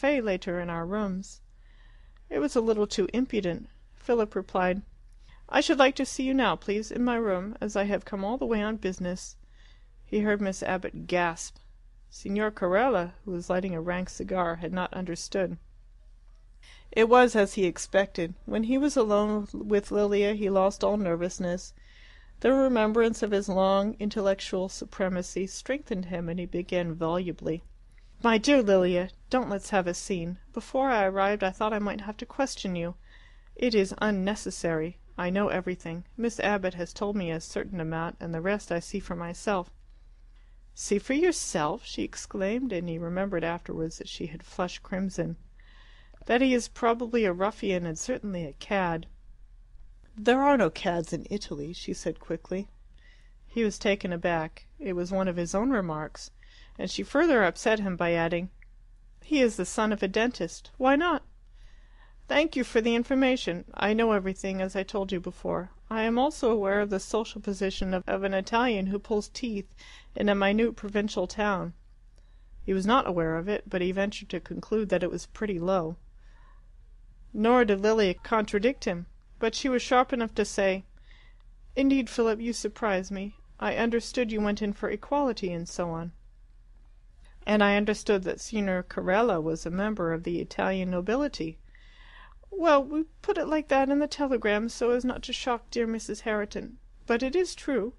cafe later in our rooms." It was a little too impudent. Philip replied, "I should like to see you now, please, in my room, as I have come all the way on business." He heard Miss Abbott gasp. Signor Carella, who was lighting a rank cigar, had not understood. It was as he expected. When he was alone with Lilia he lost all nervousness. The remembrance of his long intellectual supremacy strengthened him, and he began volubly. "My dear Lilia, don't let's have a scene. Before I arrived I thought I might have to question you. It is unnecessary. I know everything. Miss Abbott has told me a certain amount, and the rest I see for myself." "See for yourself?" she exclaimed, and he remembered afterwards that she had flushed crimson. "That he is probably a ruffian and certainly a cad." "There are no cads in Italy," she said quickly. He was taken aback. It was one of his own remarks. And she further upset him by adding, "He is the son of a dentist. Why not?" "Thank you for the information. I know everything, as I told you before. I am also aware of the social position of an Italian who pulls teeth in a minute provincial town." He was not aware of it, but he ventured to conclude that it was pretty low. Nor did Lilia contradict him. But she was sharp enough to say, "Indeed, Philip, you surprise me. I understood you went in for equality and so on." "And I understood that Signor Carella was a member of the Italian nobility." "Well, we put it like that in the telegram, so as not to shock dear Mrs. Herriton. But it is true.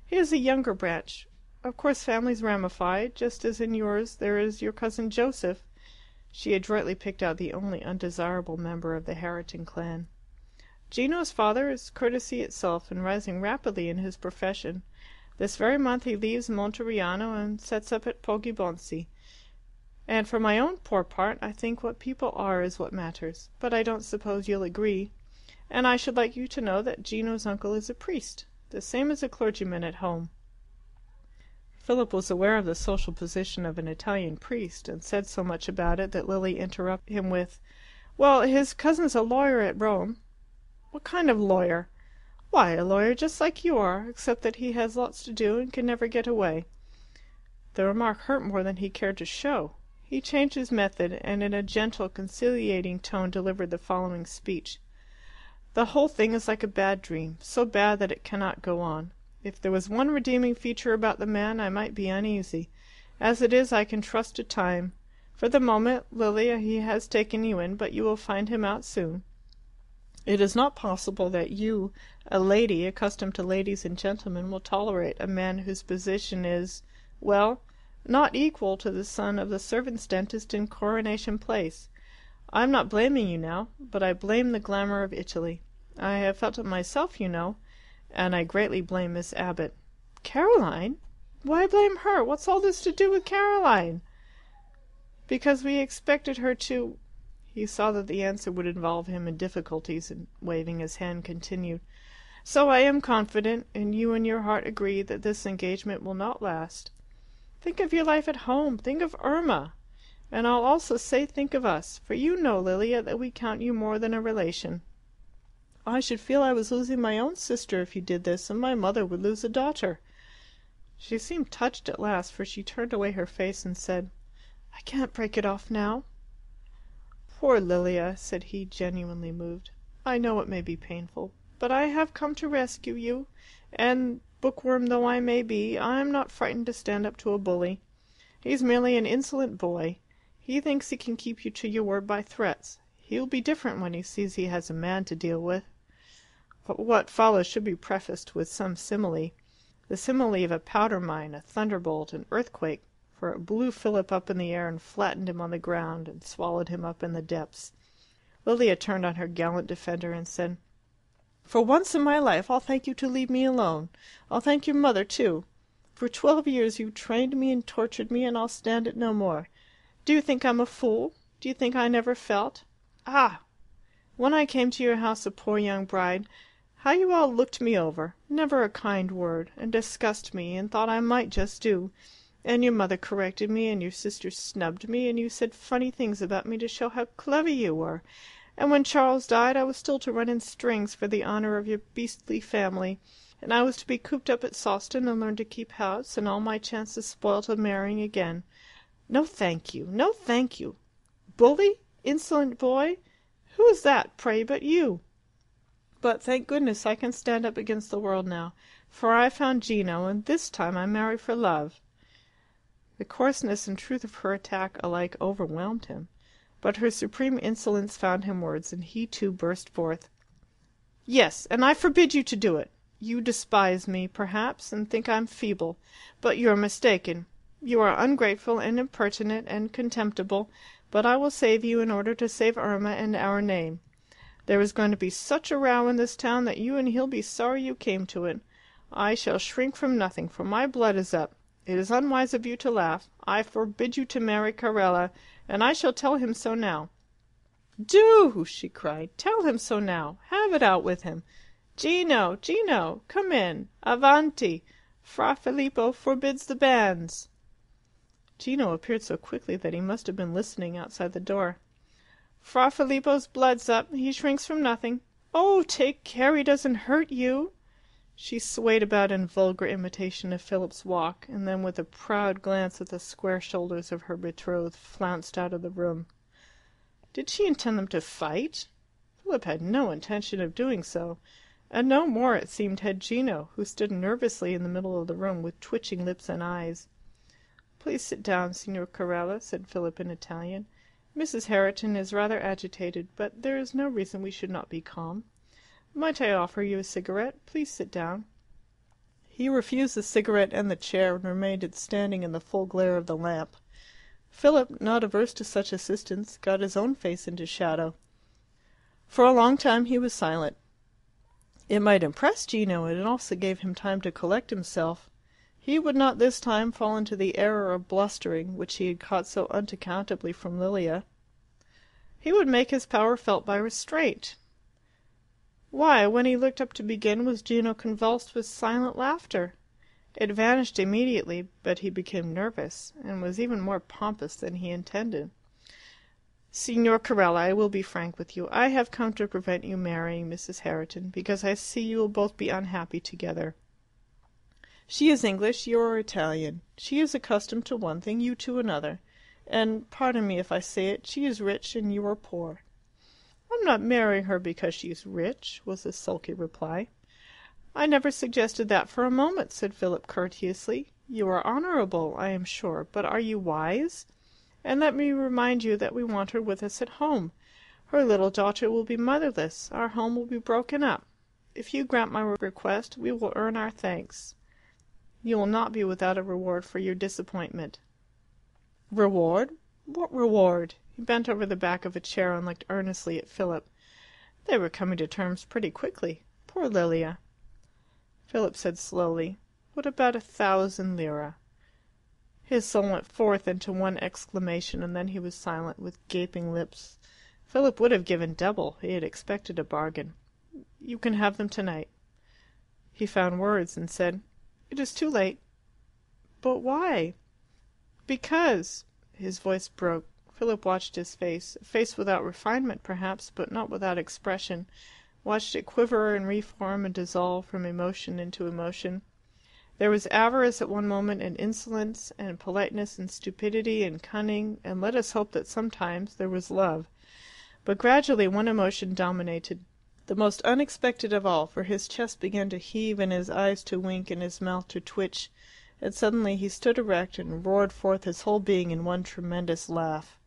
He is a younger branch. Of course families ramify, just as in yours there is your cousin Joseph." She adroitly picked out the only undesirable member of the Herriton clan. "Gino's father is courtesy itself, and rising rapidly in his profession. This very month he leaves Monteriano and sets up at Poggibonsi. And for my own poor part, I think what people are is what matters. But I don't suppose you'll agree. And I should like you to know that Gino's uncle is a priest, the same as a clergyman at home." Philip was aware of the social position of an Italian priest, and said so much about it that Lily interrupted him with, "Well, his cousin's a lawyer at Rome." "What kind of lawyer?" "Why, a lawyer just like you are, except that he has lots to do and can never get away." The remark hurt more than he cared to show. He changed his method, and in a gentle, conciliating tone delivered the following speech. "The whole thing is like a bad dream, so bad that it cannot go on. If there was one redeeming feature about the man, I might be uneasy. As it is, I can trust to time. For the moment, Lilia, he has taken you in, but you will find him out soon. It is not possible that you, a lady, accustomed to ladies and gentlemen, will tolerate a man whose position is, well, not equal to the son of the servants' dentist in Coronation Place. I'm not blaming you now, but I blame the glamour of Italy. I have felt it myself, you know. And I greatly blame Miss Abbott." "Caroline? Why blame her? What's all this to do with Caroline?" "Because we expected her to " He saw that the answer would involve him in difficulties, and waving his hand continued, "So I am confident, and you in your heart agree, that this engagement will not last. Think of your life at home. Think of Irma. And I'll also say think of us, for you know, Lilia, that we count you more than a relation. I should feel I was losing my own sister if you did this, and my mother would lose a daughter." She seemed touched at last, for she turned away her face and said, "I can't break it off now." "Poor Lilia," said he, genuinely moved. "I know it may be painful, but I have come to rescue you, and, bookworm though I may be, I am not frightened to stand up to a bully. He's merely an insolent boy. He thinks he can keep you to your word by threats. He will be different when he sees he has a man to deal with." But what follows should be prefaced with some simile. The simile of a powder mine, a thunderbolt, an earthquake, for it blew Philip up in the air and flattened him on the ground and swallowed him up in the depths. Lilia turned on her gallant defender and said, "For once in my life I'll thank you to leave me alone. I'll thank your mother too. For 12 years you've trained me and tortured me, and I'll stand it no more. Do you think I'm a fool? Do you think I never felt? Ah! When I came to your house a poor young bride, how you all looked me over, never a kind word, and discussed me, and thought I might just do. And your mother corrected me, and your sister snubbed me, and you said funny things about me to show how clever you were. And when Charles died, I was still to run in strings for the honour of your beastly family, and I was to be cooped up at Sawston and learn to keep house, and all my chances spoilt of marrying again. No, thank you. No, thank you. Bully? Insolent boy? Who is that, pray, but you? But thank goodness I can stand up against the world now, for I found Gino, and this time I marry for love." The coarseness and truth of her attack alike overwhelmed him. But her supreme insolence found him words, and he too burst forth. "Yes, and I forbid you to do it. You despise me, perhaps, and think I'm feeble. But you're mistaken. You are ungrateful and impertinent and contemptible, but I will save you in order to save Irma and our name. There is going to be such a row in this town that you and he'll be sorry you came to it. I shall shrink from nothing, for my blood is up. It is unwise of you to laugh. I forbid you to marry Carella, and I shall tell him so now." "Do!" she cried. "Tell him so now. Have it out with him. Gino! Gino! Come in! Avanti! Fra Filippo forbids the banns." Gino appeared so quickly that he must have been listening outside the door. "Fra Filippo's blood's up. He shrinks from nothing. Oh, take care he doesn't hurt you!" She swayed about in vulgar imitation of Philip's walk, and then with a proud glance at the square shoulders of her betrothed, flounced out of the room. Did she intend them to fight? Philip had no intention of doing so, and no more, it seemed, had Gino, who stood nervously in the middle of the room with twitching lips and eyes. "Please sit down, Signor Carella," said Philip in Italian. "Mrs. Herriton is rather agitated, but there is no reason we should not be calm. Might I offer you a cigarette? Please sit down." He refused the cigarette and the chair, and remained standing in the full glare of the lamp. Philip, not averse to such assistance, got his own face into shadow. For a long time he was silent. It might impress Gino, and it also gave him time to collect himself. He would not this time fall into the error of blustering, which he had caught so unaccountably from Lilia. He would make his power felt by restraint. Why, when he looked up to begin, was Gino convulsed with silent laughter? It vanished immediately, but he became nervous, and was even more pompous than he intended. "Signor Carella, I will be frank with you. I have come to prevent you marrying Mrs. Herriton, because I see you will both be unhappy together. She is English, you are Italian. She is accustomed to one thing, you to another. And, pardon me if I say it, she is rich and you are poor." "I'm not marrying her because she is rich," was the sulky reply. "I never suggested that for a moment," said Philip courteously. "You are honourable, I am sure, but are you wise? And let me remind you that we want her with us at home. Her little daughter will be motherless. Our home will be broken up. If you grant my request, we will earn our thanks. You will not be without a reward for your disappointment." "Reward? What reward?" He bent over the back of a chair and looked earnestly at Philip. They were coming to terms pretty quickly. Poor Lilia! Philip said slowly, "What about 1,000 lire?" His soul went forth into one exclamation, and then he was silent, with gaping lips. Philip would have given double. He had expected a bargain. "You can have them tonight." He found words and said, "It is too late." "But why?" "Because." His voice broke. Philip watched his face, a face without refinement perhaps, but not without expression, watched it quiver and reform and dissolve from emotion into emotion. There was avarice at one moment, and insolence, and politeness, and stupidity, and cunning, and let us hope that sometimes there was love. But gradually one emotion dominated, the most unexpected of all, for his chest began to heave and his eyes to wink and his mouth to twitch, and suddenly he stood erect and roared forth his whole being in one tremendous laugh.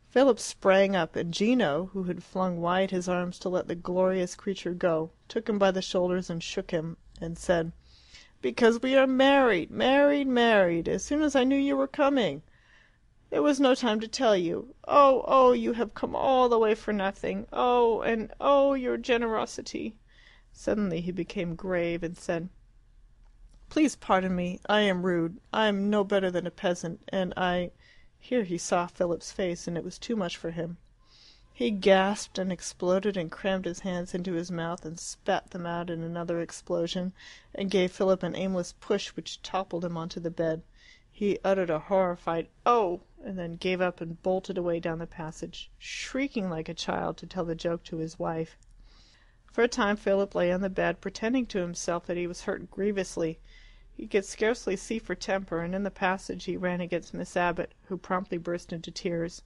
Philip sprang up, and Gino, who had flung wide his arms to let the glorious creature go, took him by the shoulders and shook him, and said, "Because we are married, married, married, as soon as I knew you were coming. There was no time to tell you. Oh, oh, you have come all the way for nothing. Oh, and oh, your generosity." Suddenly he became grave and said, "Please pardon me. I am rude. I am no better than a peasant, and I—" Here he saw Philip's face, and it was too much for him. He gasped and exploded and crammed his hands into his mouth and spat them out in another explosion, and gave Philip an aimless push which toppled him onto the bed. He uttered a horrified "Oh!" and then gave up and bolted away down the passage, shrieking like a child to tell the joke to his wife. For a time Philip lay on the bed, pretending to himself that he was hurt grievously. He could scarcely see for temper, and in the passage he ran against Miss Abbott, who promptly burst into tears.